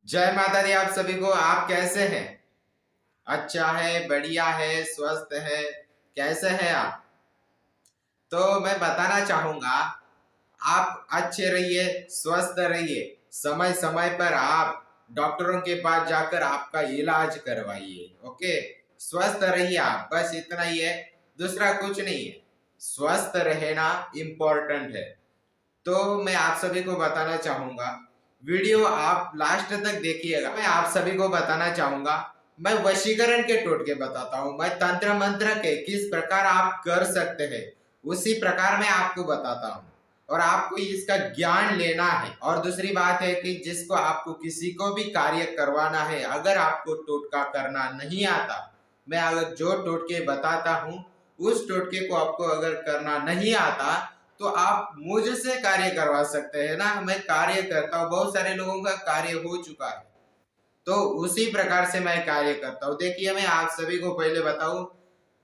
जय माता दी आप सभी को। आप कैसे हैं? अच्छा है, बढ़िया है, स्वस्थ है। कैसे हैं आप? तो मैं बताना चाहूंगा, आप अच्छे रहिए, स्वस्थ रहिए। समय समय पर आप डॉक्टरों के पास जाकर आपका इलाज करवाइए। ओके, स्वस्थ रहिए आप, बस इतना ही है, दूसरा कुछ नहीं है। स्वस्थ रहना इम्पोर्टेंट है। तो मैं आप सभी को बताना चाहूंगा, वीडियो आप लास्ट तक देखिएगा। मैं आप सभी को बताना चाहूंगा, मैं वशीकरण के टोटके बताता हूँ, मैं तंत्र मंत्र के किस प्रकार आप कर सकते हैं उसी प्रकार मैं आपको बताता हूँ। और आपको इसका ज्ञान लेना है। और दूसरी बात है कि जिसको आपको किसी को भी कार्य करवाना है, अगर आपको टोटका करना नहीं आता, मैं अगर जो टोटके बताता हूँ उस टोटके को आपको अगर करना नहीं आता तो आप मुझसे कार्य करवा सकते हैं ना। मैं कार्य करता हूँ, बहुत सारे लोगों का कार्य हो चुका है, तो उसी प्रकार से मैं कार्य करता हूँ। देखिए, मैं आप सभी को पहले बताऊं,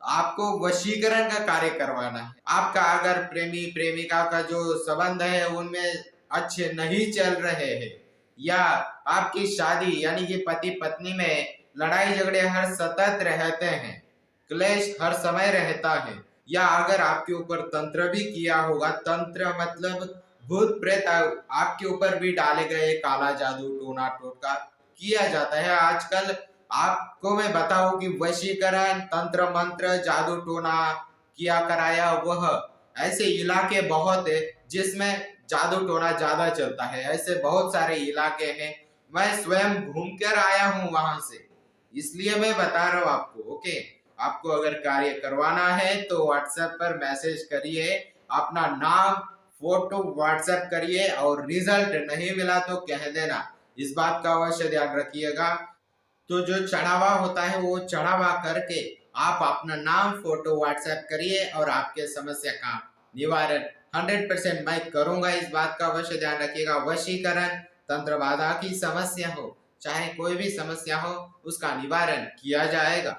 आपको वशीकरण का कार्य करवाना है। आपका अगर प्रेमी प्रेमिका का जो संबंध है उनमें अच्छे नहीं चल रहे हैं, या आपकी शादी यानी कि पति पत्नी में लड़ाई झगड़े हर सतत रहते हैं, क्लेश हर समय रहता है, या अगर आपके ऊपर तंत्र भी किया होगा, तंत्र मतलब भूत प्रेत आपके ऊपर भी डाले गए, काला जादू टोना टोटका किया जाता है आजकल। आपको मैं बताऊं कि वशीकरण, तंत्र मंत्र, जादू टोना किया कराया, वह ऐसे इलाके बहुत है जिसमें जादू टोना ज्यादा चलता है। ऐसे बहुत सारे इलाके हैं, मैं स्वयं घूम कर आया हूं वहां से, इसलिए मैं बता रहा हूं आपको। ओके, आपको अगर कार्य करवाना है तो व्हाट्सएप पर मैसेज करिए, अपना नाम फोटो व्हाट्सएप करिए, और रिजल्ट नहीं मिला तो कह देना। इस बात का अवश्य ध्यान रखिएगा। तो जो चढ़ावा होता है वो चढ़ावा करके आप अपना नाम फोटो व्हाट्सएप करिए, और आपके समस्या का निवारण 100% मैं करूंगा। इस बात का अवश्य ध्यान रखिएगा। वशीकरण, तंत्र बाधा की समस्या हो, चाहे कोई भी समस्या हो, उसका निवारण किया जाएगा।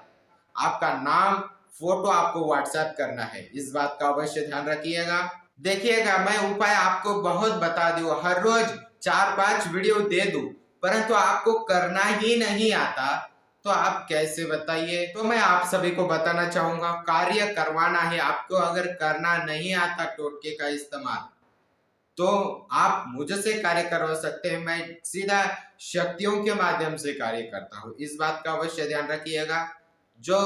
आपका नाम फोटो आपको व्हाट्सएप करना है, इस बात का अवश्य ध्यान रखिएगा। देखिएगा, मैं उपाय आपको बहुत बता दूं, हर रोज 4-5 वीडियो दे दूं, परंतु आपको करना ही नहीं आता तो आप कैसे बताइए। तो मैं आप सभी को बताना चाहूंगा, कार्य करवाना है आपको, अगर करना नहीं आता टोटके का इस्तेमाल, तो आप मुझसे कार्य करवा सकते हैं। मैं सीधा शक्तियों के माध्यम से कार्य करता हूँ, इस बात का अवश्य ध्यान रखिएगा। जो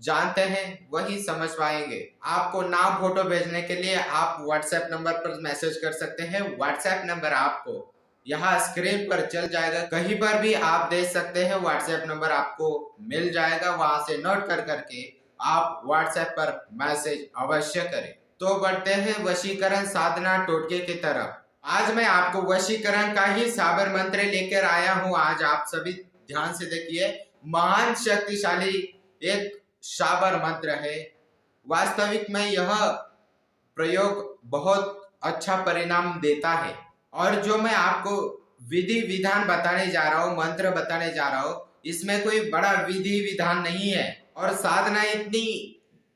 जानते हैं वही समझ पाएंगे। आपको नाम फोटो भेजने के लिए आप व्हाट्सएप नंबर पर मैसेज कर सकते हैं। व्हाट्सएप नंबर आपको यहाँ स्क्रीन पर चल जाएगा, कहीं पर भी आप देख सकते हैं, व्हाट्सएप नंबर आपको मिल जाएगा, वहां से नोट कर करके आप व्हाट्सएप पर मैसेज अवश्य करें। तो बढ़ते हैं वशीकरण साधना टोटके की तरफ। आज मैं आपको वशीकरण का ही साबर मंत्र लेकर आया हूं। आज आप सभी ध्यान से देखिए, महान शक्तिशाली एक साबर मंत्र है। वास्तविक में यह प्रयोग बहुत अच्छा परिणाम देता है। और जो मैं आपको विधि विधान बताने जा रहा हूँ, मंत्र बताने जा रहा हूँ, इसमें कोई बड़ा विधि विधान नहीं है, और साधना इतनी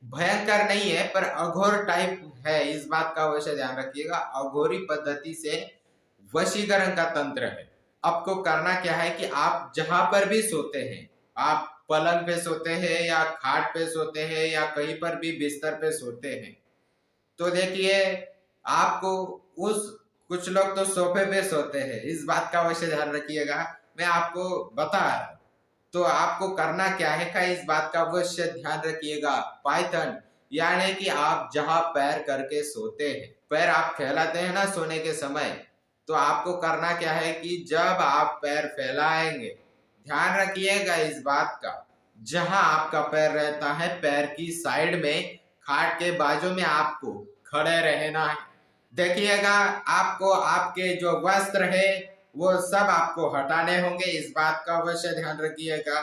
भयंकर नहीं है, पर अघोर टाइप है, इस बात का अवश्य ध्यान रखिएगा। अघोरी पद्धति से वशीकरण का तंत्र है। आपको करना क्या है कि आप जहां पर भी सोते हैं, आप पलंग पे सोते हैं या खाट पे सोते हैं या कहीं पर भी बिस्तर पे सोते हैं, तो देखिए, आपको उस कुछ लोग तो सोफे पे सोते हैं, इस बात का अवश्य ध्यान रखिएगा। मैं आपको बता रहा हूं, तो आपको करना क्या है का इस बात का अवश्य ध्यान रखिएगा। पाइथन यानी कि आप जहां पैर करके सोते हैं, पैर आप फैलाते हैं ना सोने के समय, तो आपको करना क्या है कि जब आप पैर फैलाएंगे, ध्यान रखिएगा इस बात का, जहां आपका पैर रहता है पैर की साइड में, खाट के बाजू में आपको खड़े रहना है। देखिएगा, आपको आपके जो वस्त्र है वो सब आपको हटाने होंगे, इस बात का अवश्य ध्यान रखिएगा।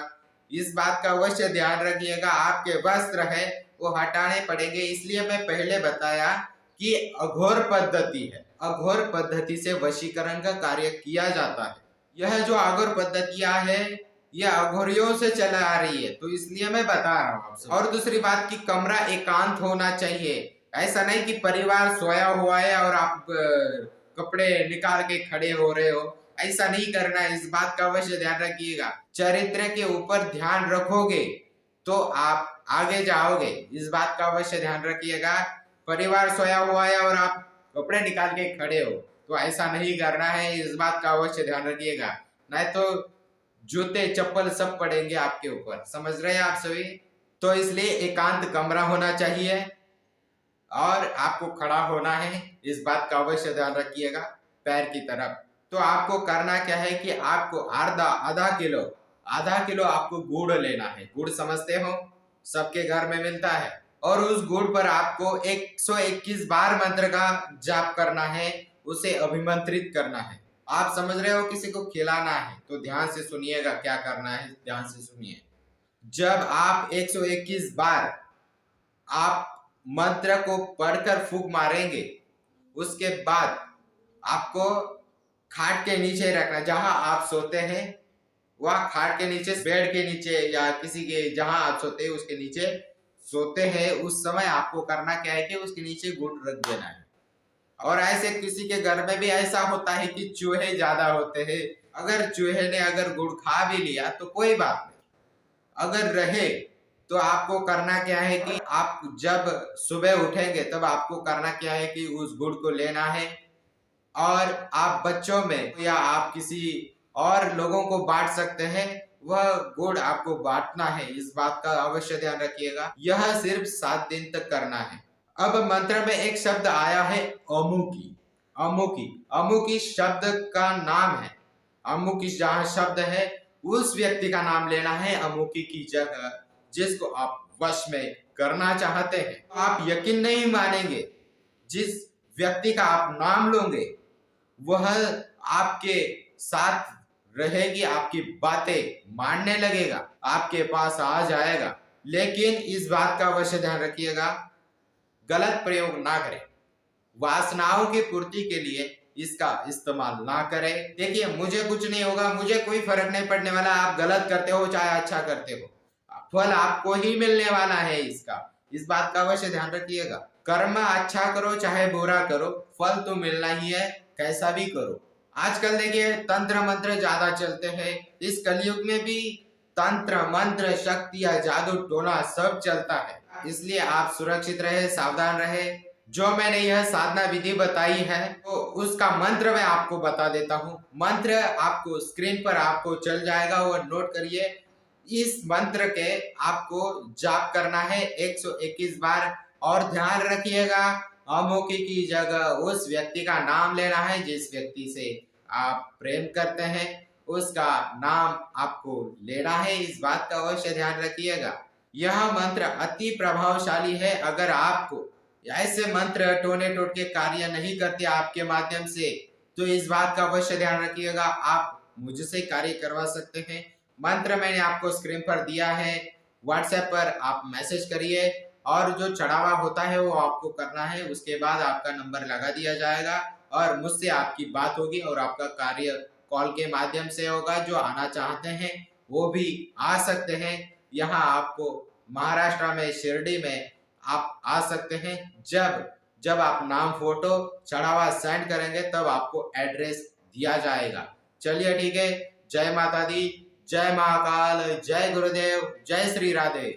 इस बात का अवश्य ध्यान रखिएगा, आपके वस्त्र है वो हटाने पड़ेंगे। इसलिए मैं पहले बताया कि अघोर पद्धति है, अघोर पद्धति से वशीकरण का कार्य किया जाता है। यह जो अघोर पद्धतियां है ये अघोरियों से चला आ रही है, तो इसलिए मैं बता रहा हूँ आपसे। और दूसरी बात की कमरा एकांत होना चाहिए। ऐसा नहीं कि परिवार सोया हुआ है और आप कपड़े निकाल के खड़े हो रहे हो, ऐसा नहीं करना है, इस बात का अवश्य ध्यान रखिएगा। चरित्र के ऊपर ध्यान रखोगे तो आप आगे जाओगे, इस बात का अवश्य ध्यान रखिएगा। परिवार सोया हुआ है और आप कपड़े निकाल के खड़े हो, तो ऐसा नहीं करना है, इस बात का अवश्य ध्यान रखिएगा, नहीं तो जूते चप्पल सब पड़ेंगे आपके ऊपर। समझ रहे हैं आप सभी? तो इसलिए एकांत कमरा होना चाहिए और आपको खड़ा होना है, इस बात का अवश्य ध्यान रखिएगा पैर की तरफ। तो आपको करना क्या है कि आपको आधा किलो आपको गुड़ लेना है। गुड़ समझते हो, सबके घर में मिलता है। और उस गुड़ पर आपको 121 बार मंत्र का जाप करना है, उसे अभिमंत्रित करना है। आप समझ रहे हो, किसी को खिलाना है, तो ध्यान से सुनिएगा क्या करना है, ध्यान से सुनिए। जब आप 121 बार आप मंत्र को पढ़कर फूंक मारेंगे, उसके बाद आपको खाट के नीचे रखना, जहां आप सोते हैं वह खाट के नीचे, बेड के नीचे या किसी के जहां आप सोते हैं उसके नीचे सोते हैं, उस समय आपको करना क्या है कि उसके नीचे गुड़ रख देना है। और ऐसे किसी के घर में भी ऐसा होता है कि चूहे ज्यादा होते हैं, अगर चूहे ने अगर गुड़ खा भी लिया तो कोई बात नहीं, अगर रहे तो आपको करना क्या है कि आप जब सुबह उठेंगे तब आपको करना क्या है कि उस गुड़ को लेना है और आप बच्चों में या आप किसी और लोगों को बांट सकते हैं, वह गुड़ आपको बांटना है, इस बात का अवश्य ध्यान रखिएगा। यह सिर्फ 7 दिन तक करना है। अब मंत्र में एक शब्द आया है अमुकी। अमुकी, अमुकी शब्द का नाम है। अमुकी जहां शब्द है उस व्यक्ति का नाम लेना है अमुकी की जगह, जिसको आप वश में करना चाहते हैं। आप यकीन नहीं मानेंगे, जिस व्यक्ति का आप नाम लोगे वह आपके साथ रहेगी, आपकी बातें मानने लगेगा, आपके पास आ जाएगा। लेकिन इस बात का अवश्य ध्यान रखिएगा, गलत प्रयोग ना करें, वासनाओं की पूर्ति के लिए इसका इस्तेमाल ना करें। देखिए, मुझे कुछ नहीं होगा, मुझे कोई फर्क नहीं पड़ने वाला, आप गलत करते हो चाहे अच्छा करते हो, फल आपको ही मिलने वाला है इसका, इस बात का अवश्य ध्यान रखिएगा। कर्म अच्छा करो चाहे बुरा करो, फल तो मिलना ही है, कैसा भी करो। आजकल देखिए तंत्र मंत्र ज्यादा चलते हैं, इस कलयुग में भी तंत्र मंत्र शक्ति या जादू टोना सब चलता है, इसलिए आप सुरक्षित रहे, सावधान रहे। जो मैंने यह साधना विधि बताई है तो उसका मंत्र मैं आपको बता देता हूँ। मंत्र आपको स्क्रीन पर आपको चल जाएगा, वो नोट करिए। इस मंत्र के आपको जाप करना है 121 बार और ध्यान रखिएगा अमुकी की जगह उस व्यक्ति का नाम लेना है जिस व्यक्ति से आप प्रेम करते हैं, उसका नाम आपको लेना है, इस बात का अवश्य ध्यान रखिएगा। यह मंत्र अति प्रभावशाली है। अगर आपको ऐसे मंत्र टोने टोटके कार्य नहीं करते आपके माध्यम से, तो इस बात का अवश्य ध्यान रखिएगा, आप मुझसे कार्य करवा सकते हैं। मंत्र मैंने आपको स्क्रीन पर दिया है, व्हाट्सएप पर आप मैसेज करिए और जो चढ़ावा होता है वो आपको करना है। उसके बाद आपका नंबर लगा दिया जाएगा और मुझसे आपकी बात होगी और आपका कार्य कॉल के माध्यम से होगा। जो आना चाहते हैं वो भी आ सकते हैं। यहाँ आपको महाराष्ट्र में शिरडी में आप आ सकते हैं। जब आप नाम फोटो चढ़ावा सेंड करेंगे तब आपको एड्रेस दिया जाएगा। चलिए ठीक है, जय माता दी, जय महाकाल, जय गुरुदेव, जय श्री राधे।